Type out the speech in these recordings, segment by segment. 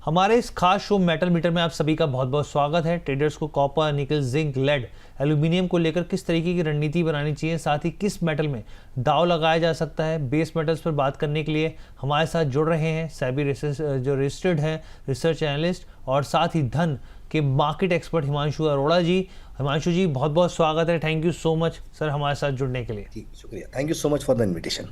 हमारे इस खास शो मेटल मीटर में आप सभी का बहुत बहुत स्वागत है। ट्रेडर्स को कॉपर, निकल, जिंक, लेड, एल्यूमिनियम को लेकर किस तरीके की रणनीति बनानी चाहिए, साथ ही किस मेटल में दाव लगाया जा सकता है, बेस मेटल्स पर बात करने के लिए हमारे साथ जुड़ रहे हैं सेबी जो रजिस्टर्ड है रिसर्च एनालिस्ट और साथ ही धन के मार्केट एक्सपर्ट हिमांशु अरोड़ा जी। हिमांशु जी, बहुत बहुत स्वागत है। Thank you so much sir हमारे साथ जुड़ने के लिए। जी शुक्रिया, thank you so much for the invitation.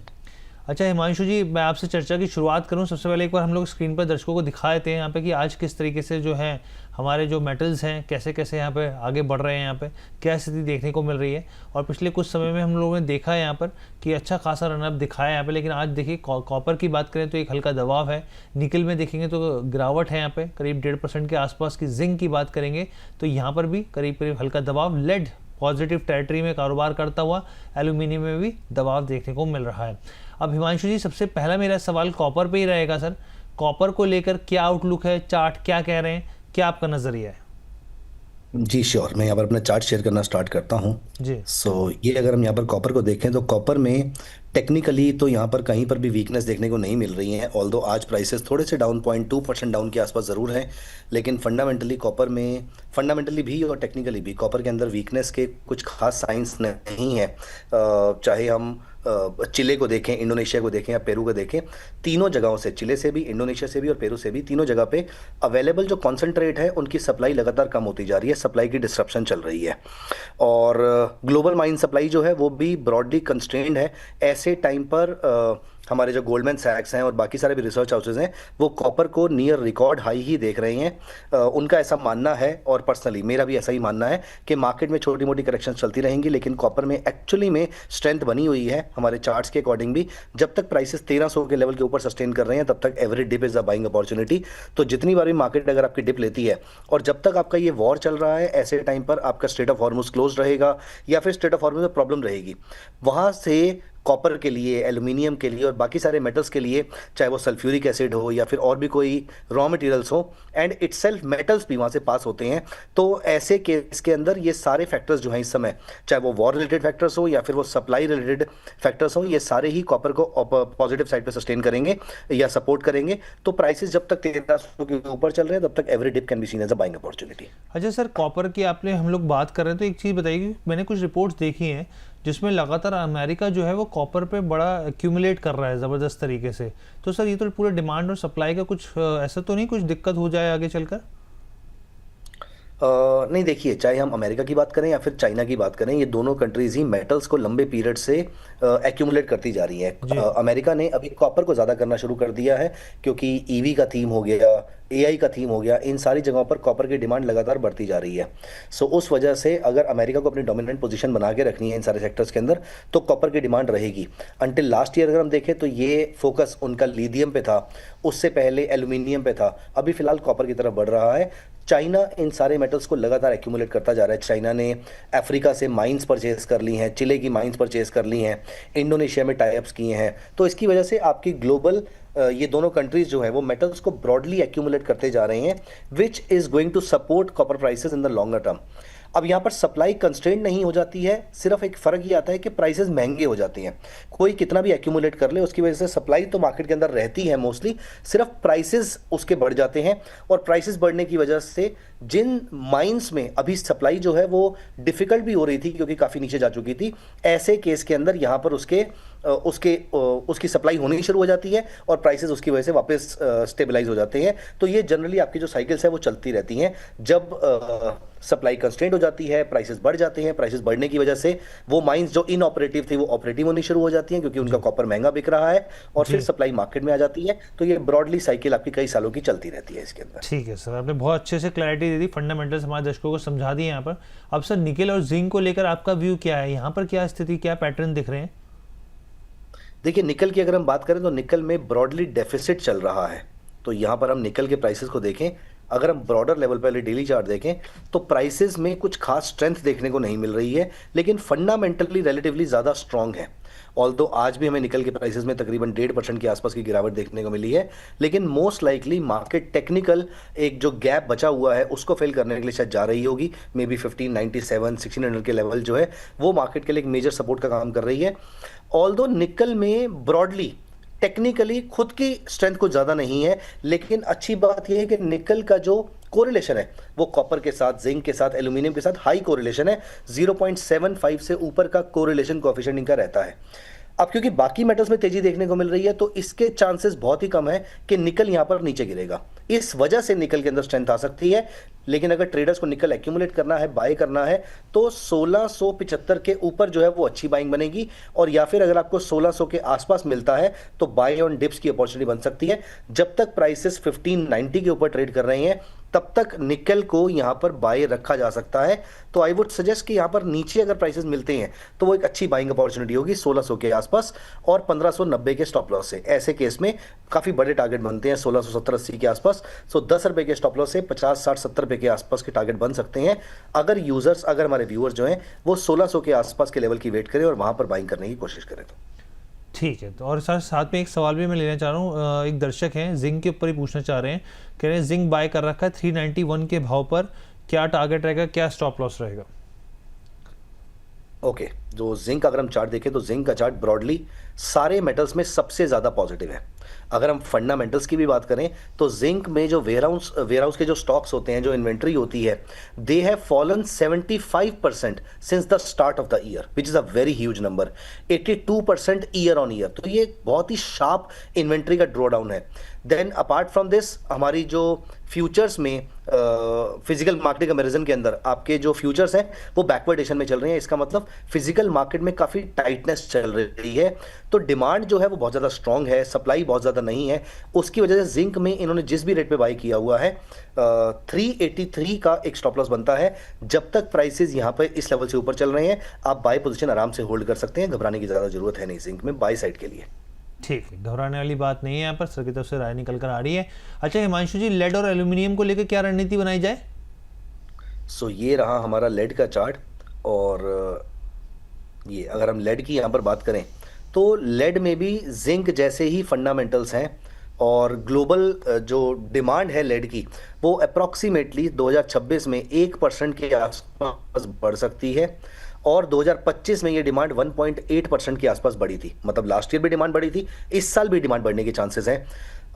अच्छा हिमांशु जी, मैं आपसे चर्चा की शुरुआत करूं, सबसे पहले एक बार हम लोग स्क्रीन पर दर्शकों को दिखा देते हैं यहाँ पे कि आज किस तरीके से जो है हमारे जो मेटल्स हैं कैसे कैसे यहाँ पे आगे बढ़ रहे हैं, यहाँ पे क्या स्थिति देखने को मिल रही है। और पिछले कुछ समय में हम लोगों ने देखा है यहाँ पर कि अच्छा खासा रनअप दिखाया है यहाँ पे, लेकिन आज देखिए कॉपर की बात करें तो एक हल्का दबाव है, निकल में देखेंगे तो गिरावट है यहाँ पे करीब 1.5% के आसपास की, जिंक की बात करेंगे तो यहाँ पर भी करीब करीब हल्का दबाव, लेड पॉजिटिव टेरिटरी में कारोबार करता हुआ, एल्यूमिनियम में भी दबाव देखने को मिल रहा है। अब हिमांशु जी, सबसे पहला मेरा सवाल कॉपर पे ही रहेगा सर। कॉपर को लेकर क्या आउटलुक है, चार्ट क्या कह रहे हैं, क्या आपका नजरिया है? जी श्योर, मैं यहाँ पर अपना चार्ट शेयर करना स्टार्ट करता हूँ। जी ये अगर हम यहाँ पर कॉपर को देखें तो कॉपर में टेक्निकली तो यहाँ पर कहीं पर भी वीकनेस देखने को नहीं मिल रही है। ऑल्दो आज प्राइसेस थोड़े से डाउन 0.2% डाउन के आसपास ज़रूर हैं, लेकिन फंडामेंटली कॉपर में फंडामेंटली भी और टेक्निकली भी कॉपर के अंदर वीकनेस के कुछ खास साइंस नहीं है। चाहे हम चिले को देखें, इंडोनेशिया को देखें या पेरू को देखें, तीनों जगहों से, चिले से भी, इंडोनेशिया से भी और पेरू से भी, तीनों जगह पे अवेलेबल जो कॉन्सेंट्रेट है उनकी सप्लाई लगातार कम होती जा रही है, सप्लाई की डिस्ट्रप्शन चल रही है। और ग्लोबल माइन सप्लाई जो है वो भी ब्रॉडली कंस्ट्रेंड है। ऐसे टाइम पर हमारे जो गोल्डमैन सैक्स हैं और बाकी सारे भी रिसर्च हाउसेज हैं वो कॉपर को नियर रिकॉर्ड हाई ही देख रहे हैं। उनका ऐसा मानना है और पर्सनली मेरा भी ऐसा ही मानना है कि मार्केट में छोटी मोटी करेक्शन चलती रहेंगी, लेकिन कॉपर में एक्चुअली में स्ट्रेंथ बनी हुई है हमारे चार्ट्स के अकॉर्डिंग भी। जब तक प्राइसेस 1300 के लेवल के ऊपर सस्टेन कर रहे हैं तब तक every dip is a buying opportunity. तो जितनी बार भी मार्केट अगर आपकी डिप लेती है और जब तक आपका ये वॉर चल रहा है, ऐसे टाइम पर आपका स्ट्रेट ऑफ हॉर्मुज क्लोज रहेगा या फिर स्ट्रेट ऑफ हॉर्मुज में प्रॉब्लम रहेगी, वहां से कॉपर के लिए, एल्यूमिनियम के लिए और बाकी सारे मेटल्स के लिए, चाहे वो सल्फ्यूरिक एसिड हो या फिर और भी कोई रॉ मटेरियल्स हो, एंड इटसेल्फ मेटल्स भी वहाँ से पास होते हैं। तो ऐसे केस के अंदर ये सारे फैक्टर्स जो हैं इस समय, चाहे वो वॉर रिलेटेड फैक्टर्स हो या फिर वो सप्लाई रिलेटेड फैक्टर्स हो, ये सारे ही कॉपर को पॉजिटिव साइड पे सस्टेन करेंगे या सपोर्ट करेंगे। तो प्राइसेस जब तक 1300 के ऊपर चल रहे हैं तब तक every dip can be seen as a buying opportunity. अच्छा सर, कॉपर की आपने हम लोग बात कर रहे हैं तो एक चीज़ बताइए, मैंने कुछ रिपोर्ट्स देखी हैं जिसमें लगातार अमेरिका जो है वो कॉपर पे बड़ा एक्यूमुलेट कर रहा है ज़बरदस्त तरीके से। तो सर ये तो पूरे डिमांड और सप्लाई का कुछ ऐसा तो नहीं कुछ दिक्कत हो जाए आगे चलकर? नहीं, देखिए, चाहे हम अमेरिका की बात करें या फिर चाइना की बात करें, ये दोनों कंट्रीज ही मेटल्स को लंबे पीरियड से एक्यूमुलेट करती जा रही हैं। जी अमेरिका ने अभी कॉपर को ज़्यादा करना शुरू कर दिया है क्योंकि ईवी का थीम हो गया, एआई का थीम हो गया, इन सारी जगहों पर कॉपर की डिमांड लगातार बढ़ती जा रही है। सो उस वजह से अगर अमेरिका को अपनी डोमिनेंट पोजीशन बना के रखनी है इन सारे सेक्टर्स के अंदर तो कॉपर की डिमांड रहेगी। अंटिल लास्ट ईयर अगर हम देखें तो ये फोकस उनका लिथियम पे था, उससे पहले एल्यूमिनियम पे था, अभी फिलहाल कॉपर की तरफ बढ़ रहा है। चाइना इन सारे मेटल्स को लगातार एक्यूमुलेट करता जा रहा है। चाइना ने अफ्रीका से माइंस परचेज कर ली हैं, चिले की माइंस परचेज कर ली हैं, इंडोनेशिया में टाई अप्स किए हैं। तो इसकी वजह से आपकी ग्लोबल ये दोनों कंट्रीज जो है वो मेटल्स को ब्रॉडली एक्यूमुलेट करते जा रहे हैं, which is going to support copper prices in the longer term. अब यहाँ पर सप्लाई कंस्ट्रेंट नहीं हो जाती है, सिर्फ एक फर्क ये आता है कि प्राइसेस महंगे हो जाती हैं। कोई कितना भी एक्यूमुलेट कर ले उसकी वजह से सप्लाई तो मार्केट के अंदर रहती है मोस्टली, सिर्फ प्राइसेस उसके बढ़ जाते हैं। और प्राइसेस बढ़ने की वजह से जिन माइंस में अभी सप्लाई जो है वो डिफिकल्ट भी हो रही थी क्योंकि काफ़ी नीचे जा चुकी थी, ऐसे केस के अंदर यहाँ पर उसकी सप्लाई होनी शुरू हो जाती है और प्राइसेस उसकी वजह से वापस स्टेबलाइज हो जाते हैं। तो ये जनरली आपकी जो साइकिल्स है वो चलती रहती हैं। जब सप्लाई कंस्ट्रेंट हो जाती है, प्राइसेस बढ़ जाते हैं, प्राइसेस बढ़ने की वजह से वो माइंस जो इनऑपरेटिव थी वो ऑपरेटिव होनी शुरू हो जाती हैं क्योंकि उनका कॉपर महंगा बिक रहा है और फिर जी सप्लाई मार्केट में आ जाती है। तो ये ब्रॉडली साइकिल आपकी कई सालों की चलती रहती है इसके अंदर। ठीक है सर, आपने बहुत अच्छे से क्लैरिटी दे दी, फंडामेंटल्स हमारे दर्शकों को समझा दिए यहाँ पर। अब सर निकल और जिंक को लेकर आपका व्यू क्या है, यहाँ पर क्या स्थिति, क्या पैटर्न दिख रहे हैं? देखिए, निकल की अगर हम बात करें तो निकल में ब्रॉडली डेफिसिट चल रहा है। तो यहाँ पर हम निकल के प्राइसेस को देखें, अगर हम ब्रॉडर लेवल पर डेली चार्ट देखें तो प्राइसेस में कुछ खास स्ट्रेंथ देखने को नहीं मिल रही है, लेकिन फंडामेंटली रिलेटिवली ज़्यादा स्ट्रांग है। ऑल्दो आज भी हमें निकल के प्राइसेस में तकरीबन 1.5% के आसपास की गिरावट देखने को मिली है, लेकिन मोस्ट लाइकली मार्केट टेक्निकल एक जो गैप बचा हुआ है उसको फिल करने के लिए शायद जा रही होगी। मे बी 1597 1600 के लेवल जो है वो मार्केट के लिए एक मेजर सपोर्ट का काम कर रही है। ऑल्दो निकल में ब्रॉडली टेक्निकली खुद की स्ट्रेंथ कुछ ज़्यादा नहीं है, लेकिन अच्छी बात यह है कि निकल का जो कोरिलेशन है वो कॉपर के साथ, जिंक के साथ, एल्यूमिनियम के साथ हाई कोरिलेशन है। 0.75 से ऊपर का कोरिलेशन कोएफिशिएंट इनका रहता है। अब क्योंकि बाकी मेटल्स में तेजी देखने को मिल रही है तो इसके चांसेस बहुत ही कम है कि निकल यहां पर नीचे गिरेगा। इस वजह से निकल के अंदर स्ट्रेंथ आ सकती है। लेकिन अगर ट्रेडर्स को निकल एक्यूमुलेट करना है, बाय करना है, तो 1675 के ऊपर जो है वो अच्छी बाइंग बनेगी। और या फिर अगर आपको 1600 के आसपास मिलता है तो बाय ऑन डिप्स की अपॉर्चुनिटी बन सकती है। जब तक प्राइसेस 1590 के ऊपर ट्रेड कर रहे हैं तब तक निकल को यहां पर बाय रखा जा सकता है। तो आई वुड सजेस्ट कि यहां पर नीचे अगर प्राइसेस मिलते हैं तो वो एक अच्छी बाइंग अपॉर्चुनिटी होगी 1600 के आसपास और 1590 के स्टॉप लॉस से। ऐसे केस में काफी बड़े टारगेट बनते हैं 1670-80 के आसपास। सो 10 रुपए के स्टॉप लॉस से 50-60-70 रुपए के आसपास के टारगेट बन सकते हैं अगर यूजर्स, अगर हमारे व्यूअर्स जो हैं वो 1600 के आसपास के लेवल की वेट करें और वहां पर बाइंग करने की कोशिश करें। तो ठीक है। तो और सर साथ में एक सवाल भी मैं लेना चाह रहा हूँ, एक दर्शक हैं जिंक के ऊपर ही पूछना चाह रहे हैं, कह रहे हैं जिंक बाय कर रखा है 391 के भाव पर, क्या टारगेट रहेगा, क्या स्टॉप लॉस रहेगा? ओके, जो जिंक अगर हम चार्ट देखें तो जिंक का चार्ट ब्रॉडली सारे मेटल्स में सबसे ज्यादा पॉजिटिव है। अगर हम फंडामेंटल्स की भी बात करें तो जिंक में जो वेयरहाउस के जो स्टॉक्स होते हैं, जो इन्वेंट्री होती है, they have fallen 75% since the start of the year, which is a very huge number, 82% year on year. तो ये बहुत ही शार्प इन्वेंट्री का ड्रॉ डाउन है। देन अपार्ट फ्रॉम दिस, हमारी जो फ्यूचर्स में फिजिकल मार्केट कंपैरिजन के अंदर आपके जो फ्यूचर्स हैं वो बैकवर्डेशन में चल रहे हैं। इसका मतलब फिजिकल मार्केट में काफ़ी टाइटनेस चल रही है। तो डिमांड जो है वो बहुत ज़्यादा स्ट्रांग है, सप्लाई बहुत ज़्यादा नहीं है। उसकी वजह से जिंक में इन्होंने जिस भी रेट पे बाई किया हुआ है 383 का एक स्टॉप लॉस बनता है। जब तक प्राइसेस यहाँ पर इस लेवल से ऊपर चल रहे हैं आप बाई पोजीशन आराम से होल्ड कर सकते हैं। घबराने की ज़्यादा जरूरत है नहीं जिंक में बाई साइड के लिए। ठीक है, घबराने वाली बात नहीं है, यहाँ पर सर की तरफ से राय निकल कर आ रही है। अच्छा हिमांशु जी, लेड और एल्यूमिनियम को लेकर क्या रणनीति बनाई जाए? सो ये रहा हमारा लेड का चार्ट। और ये अगर हम लेड की यहाँ पर बात करें तो लेड में भी जिंक जैसे ही फंडामेंटल्स हैं और ग्लोबल जो डिमांड है लेड की वो अप्रॉक्सीमेटली 2026 में 1% के आसपास बढ़ सकती है। और 2025 में ये डिमांड 1.8% के आसपास बढ़ी थी। मतलब लास्ट ईयर भी डिमांड बढ़ी थी, इस साल भी डिमांड बढ़ने के चांसेस हैं।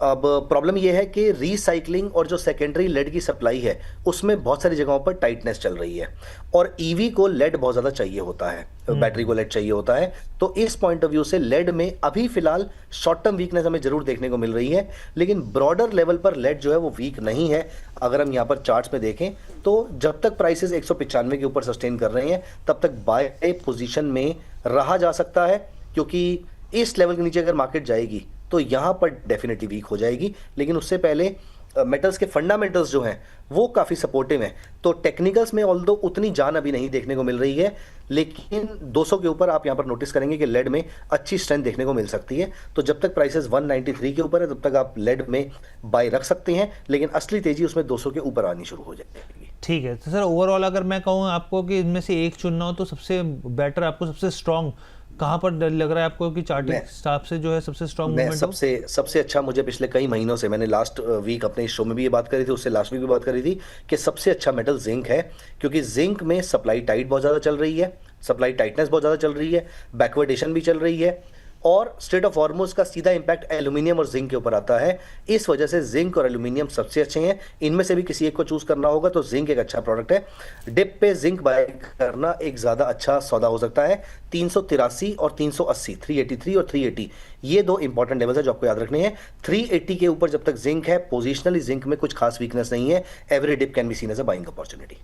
अब प्रॉब्लम ये है कि रीसाइक्लिंग और जो सेकेंडरी लेड की सप्लाई है उसमें बहुत सारी जगहों पर टाइटनेस चल रही है। और ईवी को लेड बहुत ज़्यादा चाहिए होता है, बैटरी को लेड चाहिए होता है। तो इस पॉइंट ऑफ व्यू से लेड में अभी फिलहाल शॉर्ट टर्म वीकनेस हमें जरूर देखने को मिल रही है, लेकिन ब्रॉडर लेवल पर लेड जो है वो वीक नहीं है। अगर हम यहाँ पर चार्ट्स में देखें तो जब तक प्राइसेस 195 के ऊपर सस्टेन कर रहे हैं तब तक बाय पोजीशन में रहा जा सकता है, क्योंकि इस लेवल के नीचे अगर मार्केट जाएगी तो यहां पर डेफिनेटली वीक हो जाएगी। लेकिन उससे पहले मेटल्स के फंडामेंटल्स जो हैं वो काफ़ी सपोर्टिव हैं। तो टेक्निकल्स में ऑल्दो उतनी जान अभी नहीं देखने को मिल रही है, लेकिन 200 के ऊपर आप यहां पर नोटिस करेंगे कि लेड में अच्छी स्ट्रेंथ देखने को मिल सकती है। तो जब तक प्राइसेस 193 के ऊपर है तब तक आप लेड में बाय रख सकते हैं, लेकिन असली तेजी उसमें 200 के ऊपर आनी शुरू हो जाएगी। ठीक है। तो सर ओवरऑल अगर मैं कहूँ आपको कि इनमें से एक चुनना हो तो सबसे बेटर, आपको सबसे स्ट्रॉन्ग कहाँ पर लग रहा है आपको कि चार्टिंग हिसाब से जो है सबसे स्ट्रॉन्ग मूवमेंट हो? सबसे अच्छा मुझे पिछले कई महीनों से, मैंने लास्ट वीक अपने इस शो में भी ये बात करी थी, उससे लास्ट वीक भी बात करी थी कि सबसे अच्छा मेटल जिंक है। क्योंकि जिंक में सप्लाई टाइट बहुत ज़्यादा चल रही है, सप्लाई टाइटनेस बहुत ज़्यादा चल रही है, बैकवर्डेशन भी चल रही है, और स्ट्रेट ऑफ हॉर्मुज का सीधा इंपैक्ट एल्यूमिनियम और जिंक के ऊपर आता है। इस वजह से जिंक और एल्यूमिनियम सबसे अच्छे हैं। इनमें से भी किसी एक को चूज करना होगा तो जिंक एक अच्छा प्रोडक्ट है। डिप पे जिंक बाय करना एक ज़्यादा अच्छा सौदा हो सकता है। 383 और 380, 383 और 380, ये दो इंपॉर्टेंट लेवल्स है जो आपको याद रखने हैं। 380 के ऊपर जब तक जिंक है, पोजिशनली जिंक में कुछ खास वीकनेस नहीं है। Every dip can be seen as a buying opportunity.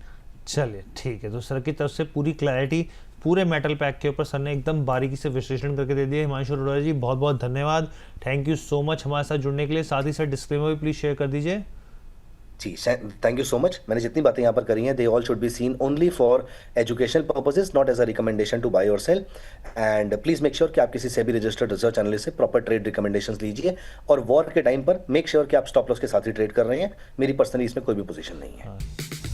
चलिए ठीक है, तो सर की तरफ से पूरी क्लैरिटी पूरे मेटल पैक के ऊपर सर ने एकदम बारीकी से विश्लेषण करके दे दिया। हिमांशु अरोड़ा जी बहुत बहुत धन्यवाद, थैंक यू सो मच हमारे साथ जुड़ने के लिए। साथ ही सर डिस्क्लेमर भी प्लीज शेयर कर दीजिए। जी थैंक यू सो मच। मैंने जितनी बातें यहाँ पर करी हैं they all should be seen only for educational purposes, not as a recommendation to buy और sell. And please make sure कि आप किसी सेबी रजिस्टर्ड रिसर्च एनालिस्ट से प्रॉपर ट्रेड रिकमेंडेशंस लीजिए। और वॉर के टाइम पर मेक श्योर कि आप स्टॉप लॉस के साथ ही ट्रेड कर रहे हैं। मेरी पर्सनली इसमें कोई भी पोजीशन नहीं है।